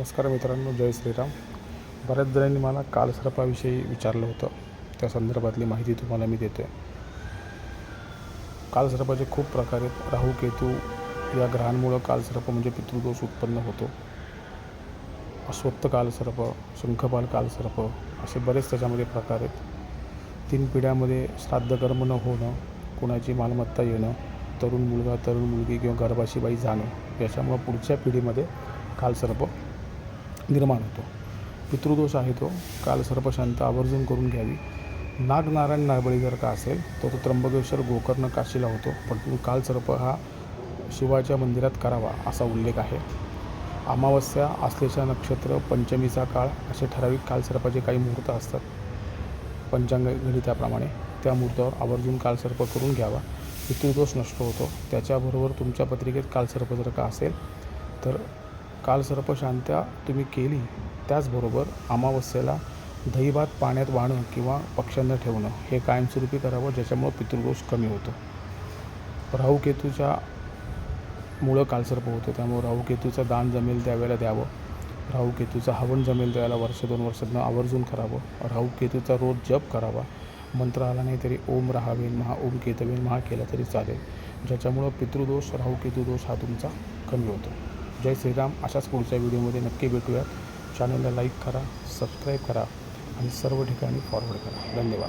नमस्कार मित्रांनो, जय श्रीराम. बऱ्याच जणांनी मला कालसर्पाविषयी विचारलं होतं. त्या संदर्भातली माहिती तुम्हाला मी देतो आहे. कालसर्पाचे खूप प्रकार आहेत. राहू केतू या ग्रहांमुळं कालसर्प म्हणजे पितृदोष उत्पन्न होतो. अश्वत्थ कालसर्प, शंखपाल कालसर्प असे बरेच त्याच्यामध्ये प्रकार आहेत. 3 पिढ्यामध्ये श्राद्धकर्म न होणं, कुणाची मालमत्ता येणं, तरुण मुलगा तरुण मुलगी किंवा गर्भाची बाई जाणं, याच्यामुळं पुढच्या पिढीमध्ये कालसर्प निर्माण होतो. पितृदोष आहे तो कालसर्पशांत आवर्जून करून घ्यावी. नागनारायण नागबळी जर का असेल तर तो त्र्यंबकेश्वर गोकर्ण काशीला होतो, पण कालसर्प हा शिवाच्या मंदिरात करावा असा उल्लेख आहे. अमावस्या, आश्लेषा नक्षत्र, पंचमीचा काळ असे ठराविक कालसर्पाचे काही मुहूर्त असतात पंचांग गणिताप्रमाणे. त्या मुहूर्तावर आवर्जून कालसर्प करून घ्यावा. पितृदोष नष्ट होतो. त्याच्याबरोबर तुमच्या पत्रिकेत कालसर्प जर का असेल तर कालसर्पशांत्या तुम्ही केली. त्याचबरोबर अमावस्येला दहीभात पाण्यात वाहणं किंवा पक्ष्यांना ठेवणं हे कायमस्वरूपी करावं, ज्याच्यामुळं पितृदोष कमी होतो. राहूकेतूच्या मुळं कालसर्प होतो, त्यामुळे राहूकेतूचं दान जमेल त्यावेळेला द्यावं. राहूकेतूचं हवन जमेल त्यावेळेला वर्ष 2 वर्षांना आवर्जून करावं. राहूकेतूचा रोज जप करावा. मंत्र आला नाही तरी ओम राहावेन महा, ओम केतवेन महा केला तरी चालेल, ज्याच्यामुळं पितृदोष, राहूकेतू दोष हा तुमचा कमी होतो. जय श्रीराम. अशाच पुढच्या व्हिडिओमध्ये नक्की भेटूयात. चॅनलला लाईक करा, सबस्क्राईब करा आणि सर्व ठिकाणी फॉरवर्ड करा. धन्यवाद.